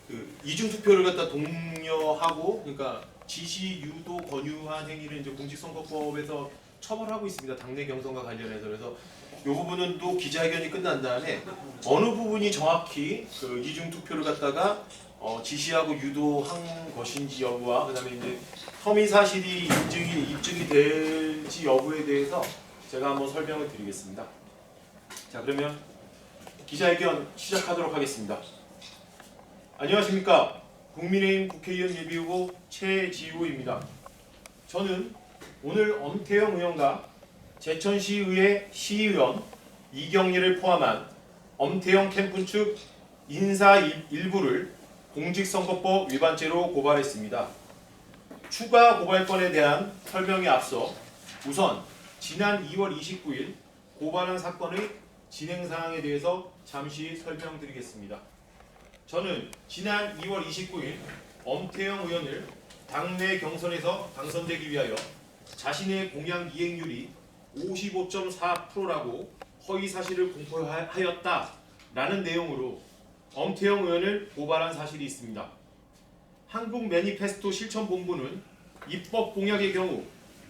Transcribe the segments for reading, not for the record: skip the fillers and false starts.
그 이중 투표를 갖다 독려하고 그러니까 지시, 유도, 권유한 행위를 이제 공직선거법에서 처벌하고 있습니다. 당내 경선과 관련해서. 그래서 이 부분은 또 기자회견이 끝난 다음에 어느 부분이 정확히 그 이중 투표를 갖다가 지시하고 유도한 것인지 여부와 그다음에 이제 혐의 사실이 입증이 될지 여부에 대해서 제가 한번 설명을 드리겠습니다. 자, 그러면 기자회견 시작하도록 하겠습니다. 안녕하십니까. 국민의힘 국회의원 예비후보 최지우입니다. 저는 오늘 엄태영 의원과 제천시의회 시의원 이경리를 포함한 엄태영 캠프 측 인사 일부를 공직선거법 위반죄로 고발했습니다. 추가 고발건에 대한 설명에 앞서 우선 지난 2월 29일 고발한 사건의 진행 사항에 대해서 잠시 설명드리겠습니다. 저는 지난 2월 29일 엄태영 의원을 당내 경선에서 당선되기 위하여 자신의 공약 이행률이 55.4%라고 허위 사실을 공표하였다라는 내용으로 엄태영 의원을 고발한 사실이 있습니다. 한국 매니페스토 실천본부는 입법 공약의 경우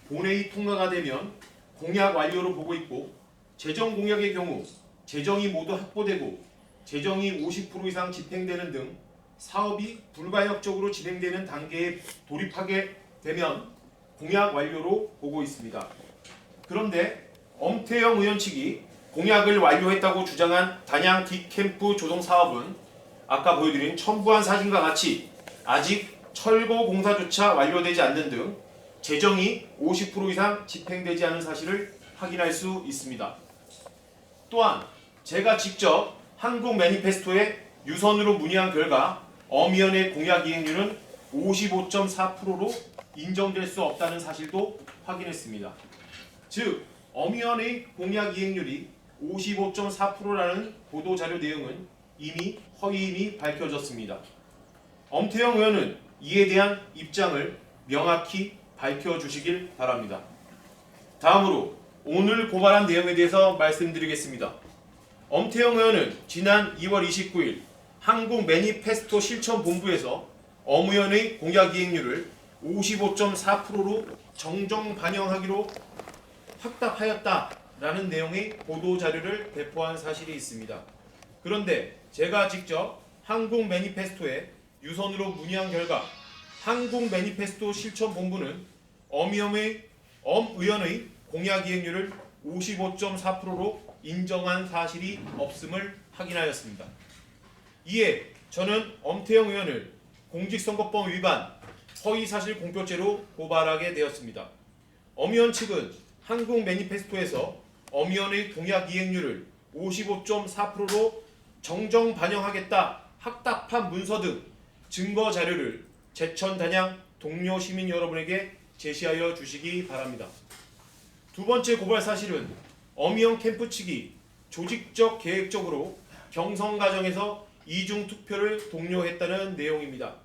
본회의 통과가 되면 공약 완료로 보고 있고 재정 공약의 경우 재정이 모두 확보되고 재정이 50% 이상 집행되는 등 사업이 불가역적으로 진행되는 단계에 돌입하게 되면 공약 완료로 보고 있습니다. 그런데 엄태영 의원 측이 공약을 완료했다고 주장한 단양 뒷캠프 조성 사업은 아까 보여드린 첨부한 사진과 같이 아직 철거 공사조차 완료되지 않는 등 재정이 50% 이상 집행되지 않은 사실을 확인할 수 있습니다. 또한 제가 직접 한국 매니페스토에 유선으로 문의한 결과 엄 의원의 공약 이행률은 55.4%로 인정될 수 없다는 사실도 확인했습니다. 즉, 엄 의원의 공약 이행률이 55.4%라는 보도자료 내용은 이미 허위임이 밝혀졌습니다. 엄태영 의원은 이에 대한 입장을 명확히 밝혀주시길 바랍니다. 다음으로 오늘 고발한 내용에 대해서 말씀드리겠습니다. 엄태영 의원은 지난 2월 29일 한국 매니페스토 실천본부에서 엄 의원의 공약 이행률을 55.4%로 정정 반영하기로 확답하였다라는 내용의 보도자료를 배포한 사실이 있습니다. 그런데 제가 직접 한국 매니페스토에 유선으로 문의한 결과 한국 매니페스토 실천본부는 엄 의원의 공약 이행률을 55.4%로 인정한 사실이 없음을 확인하였습니다. 이에 저는 엄태영 의원을 공직선거법 위반, 허위사실 공표죄로 고발하게 되었습니다. 엄 의원 측은 한국 매니페스토에서 엄 의원의 공약 이행률을 55.4%로 정정 반영하겠다 확답한 문서 등 증거 자료를 제천 단양 동료 시민 여러분에게 제시하여 주시기 바랍니다. 두 번째 고발 사실은 엄 의원 캠프 측이 조직적 계획적으로 경선 과정에서 이중 투표를 독려했다는 내용입니다.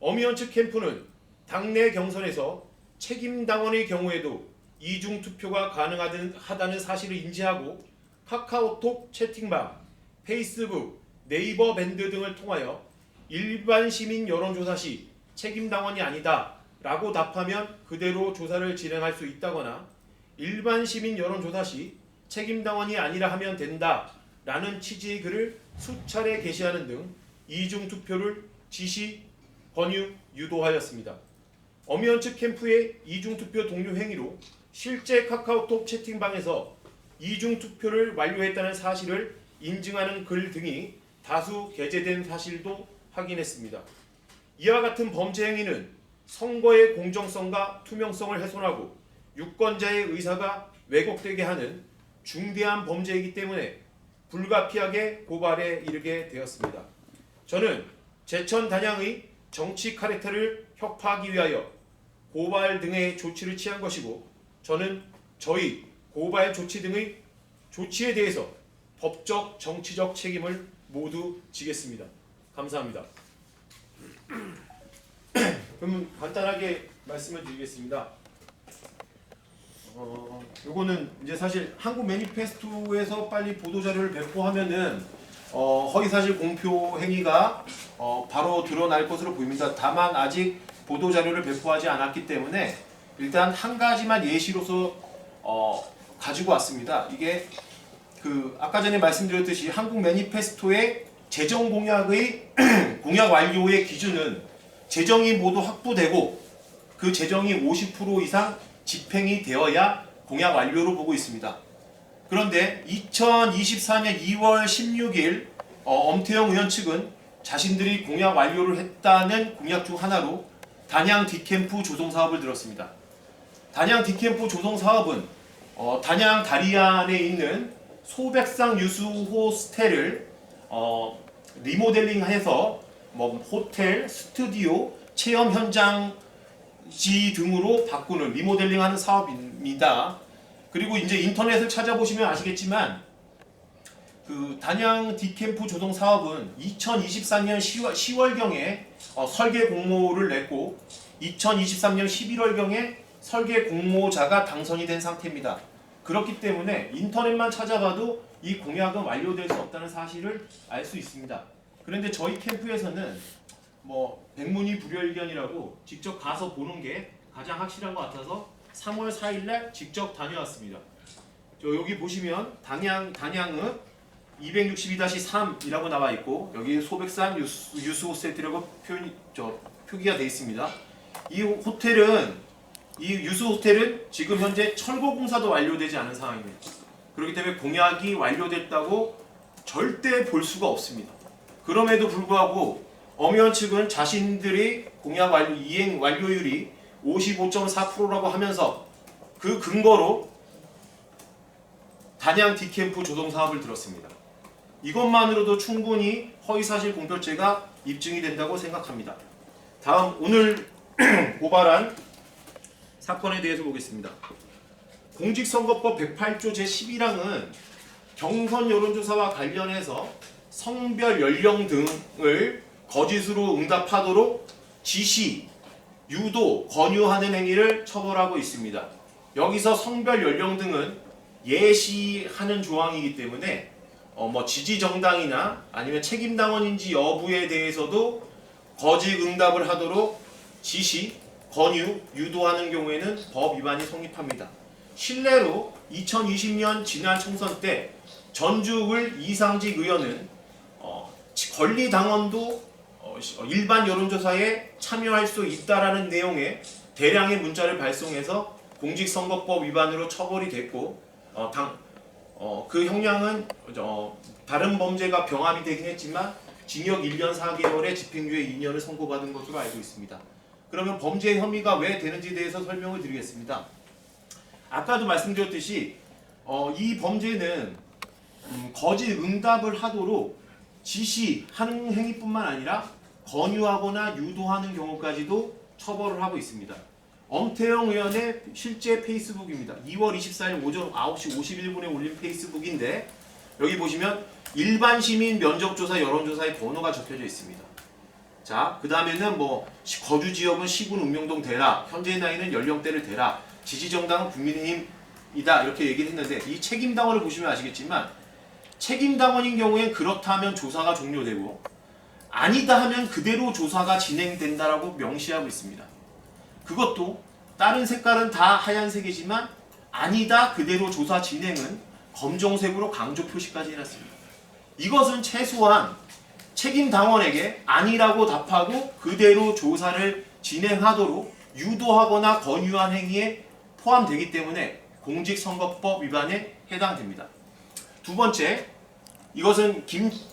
엄 의원 측 캠프는 당내 경선에서 책임 당원의 경우에도 이중 투표가 가능하다는 사실을 인지하고 카카오톡 채팅방, 페이스북, 네이버 밴드 등을 통하여 일반 시민 여론조사 시 책임 당원이 아니다 라고 답하면 그대로 조사를 진행할 수 있다거나 일반 시민 여론조사 시 책임 당원이 아니라 하면 된다 라는 취지의 글을 수차례 게시하는 등 이중 투표를 지시, 권유, 유도하였습니다. 엄 의원 측 캠프의 이중 투표 독려 행위로 실제 카카오톡 채팅방에서 이중 투표를 완료했다는 사실을 인증하는 글 등이 다수 게재된 사실도 확인했습니다. 이와 같은 범죄 행위는 선거의 공정성과 투명성을 훼손하고 유권자의 의사가 왜곡되게 하는 중대한 범죄이기 때문에 불가피하게 고발에 이르게 되었습니다. 저는 제천 단양의 정치 카르텔을 혁파하기 위하여 고발 등의 조치를 취한 것이고 저는 저희 고발 조치 등의 조치에 대해서 법적 정치적 책임을 모두 지겠습니다. 감사합니다. 그럼 간단하게 말씀을 드리겠습니다. 요거는 이제 사실 한국 매니페스토에서 빨리 보도자료를 배포하면은 허위사실 공표 행위가 바로 드러날 것으로 보입니다. 다만 아직 보도자료를 배포하지 않았기 때문에 일단 한 가지만 예시로서 가지고 왔습니다. 이게 아까 전에 말씀드렸듯이 한국 매니페스토의 재정 공약의 공약 완료의 기준은 재정이 모두 확보되고 그 재정이 50% 이상 집행이 되어야 공약 완료로 보고 있습니다. 그런데 2024년 2월 16일 엄태영 의원 측은 자신들이 공약 완료를 했다는 공약 중 하나로 단양 D캠프 조성 사업을 들었습니다. 단양 D캠프 조성 사업은 단양 다리안에 있는 소백상 유수 호스텔을 리모델링해서 호텔, 스튜디오, 체험 현장지 등으로 바꾸는 리모델링하는 사업입니다. 그리고 이제 인터넷을 찾아보시면 아시겠지만 단양 D캠프 조성 사업은 2024년 10월경에 설계 공모를 냈고 2023년 11월경에 설계 공모자가 당선이 된 상태입니다. 그렇기 때문에 인터넷만 찾아봐도 이 공약은 완료될 수 없다는 사실을 알 수 있습니다. 그런데 저희 캠프에서는 백문이불여일견이라고 직접 가서 보는 게 가장 확실한 것 같아서 3월 4일날 직접 다녀왔습니다. 여기 보시면 단양은 262-3이라고 나와 있고 여기 소백산 유수 호스텔이라고 표기가 되어 있습니다. 이 유수 호텔은 지금 현재 철거 공사도 완료되지 않은 상황입니다. 그렇기 때문에 공약이 완료됐다고 절대 볼 수가 없습니다. 그럼에도 불구하고 엄의원 측은 자신들이 공약 이행 완료율이 55.4%라고 하면서 그 근거로 단양 D캠프 조성 사업을 들었습니다. 이것만으로도 충분히 허위사실 공표죄가 입증이 된다고 생각합니다. 다음 오늘 고발한 사건에 대해서 보겠습니다. 공직선거법 108조 제11항은 경선 여론조사와 관련해서 성별 연령 등을 거짓으로 응답하도록 지시, 유도, 권유하는 행위를 처벌하고 있습니다. 여기서 성별 연령 등은 예시하는 조항이기 때문에 지지 정당이나 아니면 책임 당원인지 여부에 대해서도 거짓 응답을 하도록 지시, 권유, 유도하는 경우에는 법 위반이 성립합니다. 실례로 2020년 지난 총선 때 전주을 이상직 의원은 권리당원도 일반 여론조사에 참여할 수 있다라는 내용의 대량의 문자를 발송해서 공직선거법 위반으로 처벌이 됐고 그 형량은 다른 범죄가 병합이 되긴 했지만 징역 1년 4개월에 집행유예 2년을 선고받은 것으로 알고 있습니다. 그러면 범죄 혐의가 왜 되는지에 대해서 설명을 드리겠습니다. 아까도 말씀드렸듯이 이 범죄는 거짓 응답을 하도록 지시하는 행위뿐만 아니라 권유하거나 유도하는 경우까지도 처벌을 하고 있습니다. 엄태영 의원의 실제 페이스북입니다. 2월 24일 오전 9시 51분에 올린 페이스북인데 여기 보시면 일반 시민 면접조사 여론조사의 번호가 적혀져 있습니다. 자, 그 다음에는 거주 지역은 시군 읍명동 대라, 현재 나이는 연령대를 대라, 지지정당은 국민의힘이다 이렇게 얘기를 했는데 이 책임당원을 보시면 아시겠지만 책임당원인 경우엔 그렇다 하면 조사가 종료되고 아니다 하면 그대로 조사가 진행된다라고 명시하고 있습니다. 그것도 다른 색깔은 다 하얀색이지만 아니다 그대로 조사 진행은 검정색으로 강조 표시까지 해놨습니다. 이것은 최소한 책임당원에게 아니라고 답하고 그대로 조사를 진행하도록 유도하거나 권유한 행위에 포함되기 때문에 공직선거법 위반에 해당됩니다. 두 번째, 이것은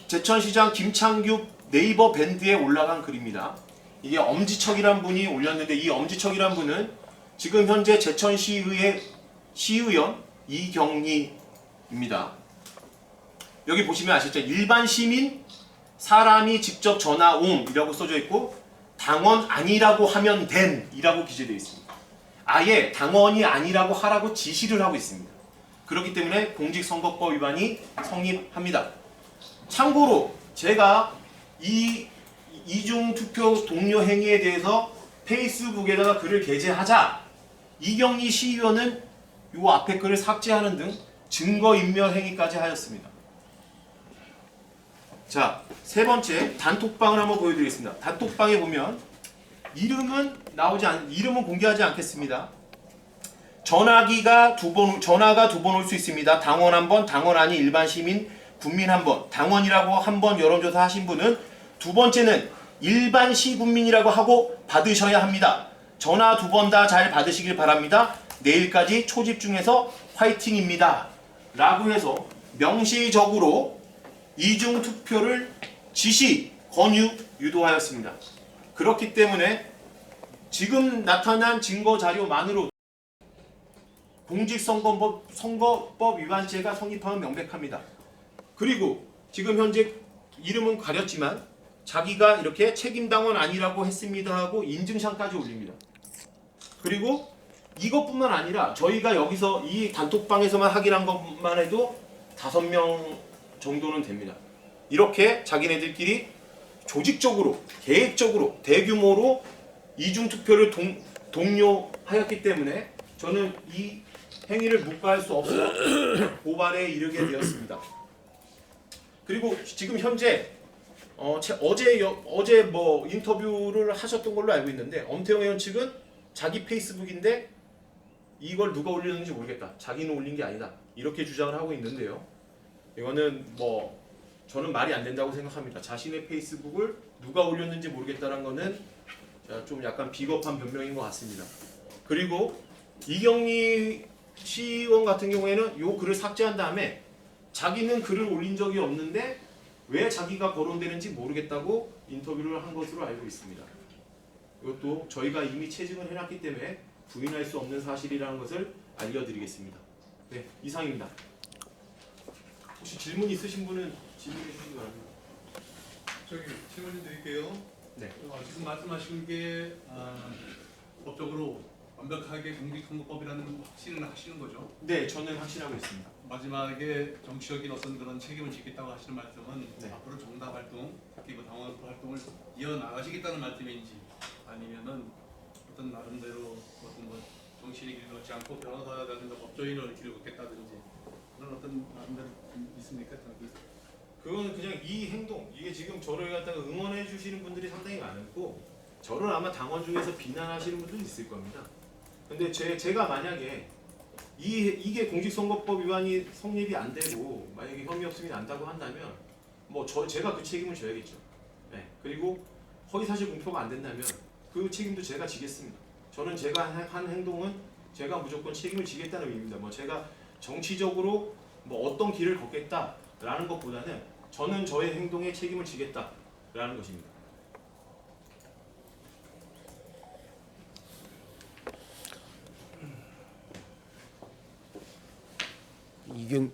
제천시장 김창규 네이버 밴드에 올라간 글입니다. 이게 엄지척이란 분이 올렸는데 이 엄지척이란 분은 지금 현재 제천시의회 시의원 이경리입니다. 여기 보시면 아시죠? 일반 시민 사람이 직접 전화 옴이라고 써져 있고 당원 아니라고 하면 됨이라고 기재되어 있습니다. 아예 당원이 아니라고 하라고 지시를 하고 있습니다. 그렇기 때문에 공직선거법 위반이 성립합니다. 참고로 제가 이 이중투표 동료 행위에 대해서 페이스북에다가 글을 게재하자 이경리 시의원은 이 앞에 글을 삭제하는 등 증거인멸 행위까지 하였습니다. 자, 세 번째 단톡방을 한번 보여드리겠습니다. 단톡방에 보면 이름은 공개하지 않겠습니다. 전화가 두 번 올 수 있습니다. 당원 한 번, 당원 아닌 일반 시민, 국민 한 번, 당원이라고 한 번 여론조사 하신 분은 두 번째는 일반 시국민이라고 하고 받으셔야 합니다. 전화 두 번 다 잘 받으시길 바랍니다. 내일까지 초집중해서 화이팅입니다. 라고 해서 명시적으로 이중 투표를 지시, 권유, 유도하였습니다. 그렇기 때문에 지금 나타난 증거 자료만으로 공직선거법 위반죄가 성립하면 명백합니다. 그리고 지금 현재 이름은 가렸지만 자기가 이렇게 책임당원 아니라고 했습니다 하고 인증샷까지 올립니다. 그리고 이것뿐만 아니라 저희가 여기서 이 단톡방에서만 확인한 것만 해도 5명 정도는 됩니다. 이렇게 자기네들끼리 조직적으로 계획적으로 대규모로 이중투표를 독려하였기 때문에 저는 이 행위를 묵과할 수 없어 고발에 이르게 되었습니다. 그리고 지금 현재 어제 뭐 인터뷰를 하셨던 걸로 알고 있는데 엄태영 의원 측은 자기 페이스북인데 이걸 누가 올렸는지 모르겠다. 자기는 올린 게 아니다. 이렇게 주장을 하고 있는데요. 이거는 뭐 저는 말이 안 된다고 생각합니다. 자신의 페이스북을 누가 올렸는지 모르겠다는 거는 좀 약간 비겁한 변명인 것 같습니다. 그리고 이경리 시의원 같은 경우에는 요 글을 삭제한 다음에 자기는 글을 올린 적이 없는데 왜 자기가 거론되는지 모르겠다고 인터뷰를 한 것으로 알고 있습니다. 이것도 저희가 이미 체증을 해놨기 때문에 부인할 수 없는 사실이라는 것을 알려드리겠습니다. 네, 이상입니다. 혹시 질문 있으신 분은 질문해 주시기 바랍니다. 저기 질문 드릴게요. 네. 지금 말씀하신 게 법적으로 완벽하게 공직선거법이라는 확신을 하시는 거죠? 네, 저는 확신하고 있습니다. 마지막에 정치적인 어떤 그런 책임을 지겠다고 하시는 말씀은 네. 앞으로 정당 활동, 특히 뭐 당원 활동을 이어나가시겠다는 말씀인지 아니면은 어떤 나름대로 어떤 뭐 정치인의 길을 걷지 않고 변호사라든가 법조인을 길을 걷겠다든지 그런 어떤 나름대로 있습니까? 그건 그냥 이 행동, 이게 지금 저를 갖다가 응원해 주시는 분들이 상당히 많고 저를 아마 당원 중에서 비난하시는 분들도 있을 겁니다. 근데 제가 만약에 이게 공직선거법 위반이 성립이 안 되고 만약에 혐의 없음이 난다고 한다면 뭐 제가 그 책임을 져야겠죠. 네. 그리고 허위사실 공표가 안 된다면 그 책임도 제가 지겠습니다. 저는 제가 한 행동은 제가 무조건 책임을 지겠다는 의미입니다. 뭐 제가 정치적으로 뭐 어떤 길을 걷겠다라는 것보다는 저는 저의 행동에 책임을 지겠다라는 것입니다.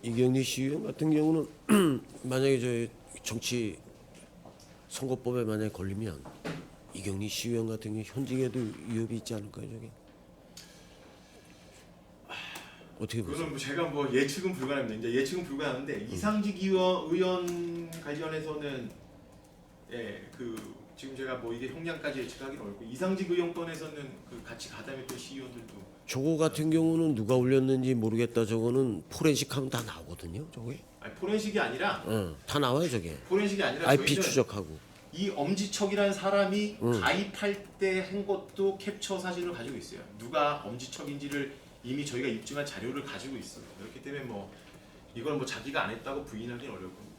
이경리 시의원 같은 경우는 만약에 저 정치 선거법에 만약에 걸리면 이경리 시의원 같은 경우 현직에도 위협이 있지 않을까요, 저게? 어떻게 보세요? 그건 뭐 제가 뭐 예측은 불가합니다. 이제 예측은 불가하는데 이상직 의원 관련해서는 그 지금 제가 뭐 이게 형량까지 예측하기는 어렵고 이상직 의원 건에서는 그 같이 가담했던 시의원들도 저거 같은 경우는 누가 올렸는지 모르겠다. 저거는 포렌식 하면 다 나오거든요, 저게. 아니, 포렌식이 아니라 다 나와요, 저게. 포렌식이 아니라 IP 저희는 추적하고. 이 엄지척이라는 사람이 가입할 때 한 것도 캡처 사진을 가지고 있어요. 누가 엄지척인지를 이미 저희가 입증한 자료를 가지고 있어요. 그렇기 때문에 뭐 이걸 뭐 자기가 안 했다고 부인하기는 어렵고.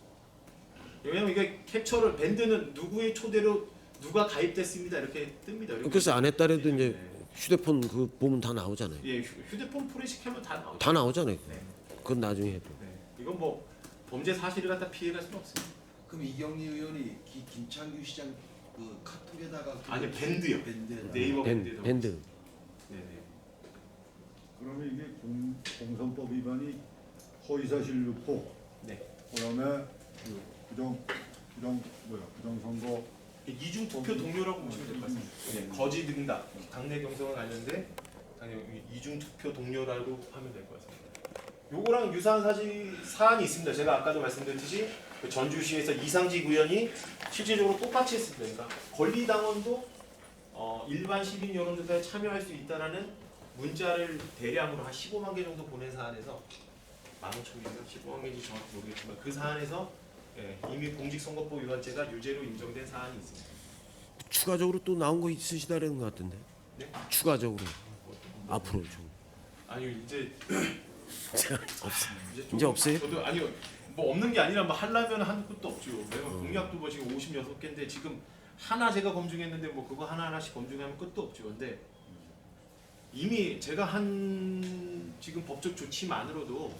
왜냐면 이게 캡처를 밴드는 누구의 초대로 누가 가입됐습니다 이렇게 뜹니다. 이렇게. 그래서 안 했다래도 이제 네. 휴대폰 그 보면 다 나오잖아요. 예, 휴대폰 포렌식 하면 다 나오죠. 다 나오잖아요. 네. 그건 나중에 해도. 네. 이건 뭐 범죄 사실을 갖다 피해갈 수는 없습니다. 그럼 이경리 의원이 김창규 시장 그 카톡에다가 아니 밴드요. 밴드 네이버 밴드에서. 밴드. 네네. 그러면 이게 공선법 위반이 허위사실 유포, 네. 그다음에 그 부정선거 이중 투표 동료라고 보시면 될 것 같습니다. 네. 거짓 응답, 당내 경선과 관련된 이중 투표 동료라고 하면 될 것 같습니다. 요거랑 유사한 사안이 있습니다. 제가 아까도 말씀드렸듯이 그 전주시에서 이상직 의원이 실질적으로 똑같이 했습니다. 그러니까 권리당원도 일반 시민 여론조사에 참여할 수 있다라는 문자를 대량으로 한 15만 개 정도 보낸 사안에서 15,000개인가 15만 개인지 정확히 모르겠지만 그 사안에서 예, 이미 공직선거법 위반죄가 유죄로 인정된 사안이 있습니다. 추가적으로 또 나온 거 있으시다라는 것 같은데. 네? 추가적으로 앞으로 좀. 아니요 이제 없어. 조금 이제 없어요? 저도 아니요 뭐 없는 게 아니라 뭐 하려면 한 것도 없죠. 매번 공약도 뭐 지금 56개인데 지금 하나 제가 검증했는데 뭐 그거 하나씩 검증하면 끝도 없죠. 근데 이미 제가 한 지금 법적 조치만으로도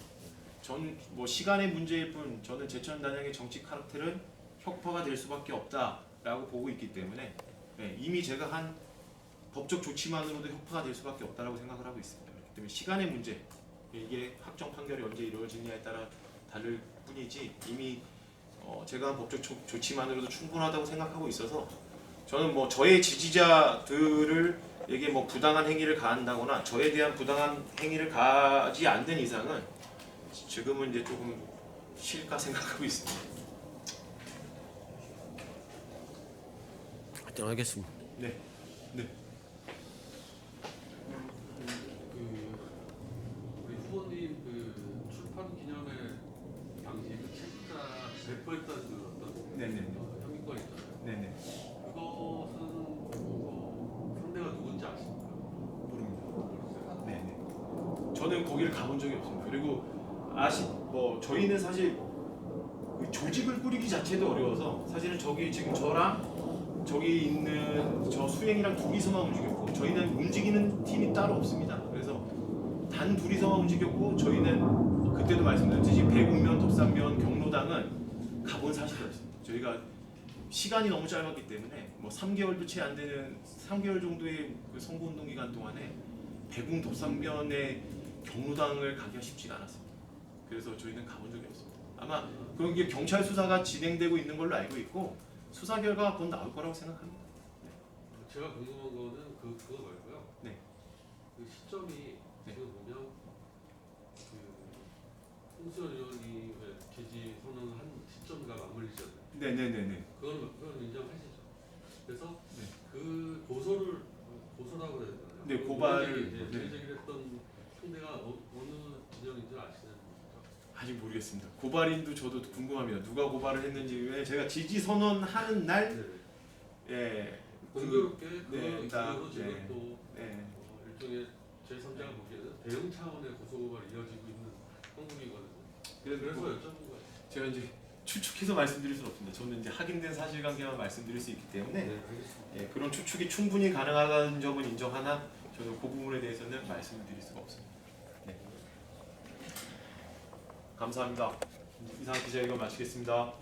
전 뭐 시간의 문제일 뿐 저는 제천 단양의 정치 카르텔은 혁파가 될 수밖에 없다라고 보고 있기 때문에 네, 이미 제가 한 법적 조치만으로도 혁파가 될 수밖에 없다라고 생각을 하고 있습니다. 그렇기 때문에 시간의 문제 이게 확정 판결이 언제 이루어지느냐에 따라 다를 뿐이지 이미 제가 한 법적 조치만으로도 충분하다고 생각하고 있어서 저는 뭐 저의 지지자들에게 뭐 부당한 행위를 가한다거나 저에 대한 부당한 행위를 가하지 않는 이상은 지금은 이제 조금 쉴까 생각하고 있습니다. 하여튼 알겠습니다. 네. 네. 우리 후보님 출판 기념회 당시 책자 배포했던 어떤 네네. 형님권 있잖아요. 네네. 그것은 상대가 누군지 아십니까? 모릅니다. 모르세요? 네네. 저는 거기를 가본 적이 없습니다. 그리고 뭐 저희는 사실 그 조직을 꾸리기 자체도 어려워서 사실은 저기 지금 저랑 저기 있는 저 수행이랑 둘이서만 움직였고 저희는 움직이는 팀이 따로 없습니다. 그래서 단 둘이서만 움직였고 저희는 그때도 말씀드렸듯이 배국면, 덕산면, 경로당은 가본 사실이 없습니다. 저희가 시간이 너무 짧았기 때문에 뭐 3개월도 채 안 되는 3개월 정도의 그 선거운동 기간 동안에 배궁 덕산면의 경로당을 가기가 쉽지가 않았습니다. 그래서 저희는 가본 적이 없습니다. 아마 그런 게 경찰 수사가 진행되고 있는 걸로 알고 있고 수사 결과가 곧 나올 거라고 생각합니다. 제가 궁금한 거는 그거 말고요. 네. 그 시점이 네. 지금 보면 홍수연 의원이 지지 선언한 시점과 맞물리잖아요. 네네네네. 그건 인정하시죠. 그래서 네. 그 고소라고 해야 되나요? 네, 고발을 네. 제기했던 상대가 어느 진영인지 아시는 거죠? 아직 모르겠습니다. 고발인도 저도 궁금합니다. 누가 고발을 했는지. 왜 제가 지지 선언하는 날 네. 예. 공교롭게 네, 이후로 네. 지금 또 네. 일종의 제3자가 보기에는 대응 차원의 고소고발이 이어지고 있는 형국이거든요. 그래서 뭐 여쭤본 거예요. 제가 이제 추측해서 말씀드릴 수는 없습니다. 저는 이제 확인된 사실관계만 말씀드릴 수 있기 때문에 알겠습니다. 예, 그런 추측이 충분히 가능하다는 점은 인정하나 저는 그 부분에 대해서는 말씀을 드릴 수가 없습니다. 네. 감사합니다. 이상 기자회견 마치겠습니다.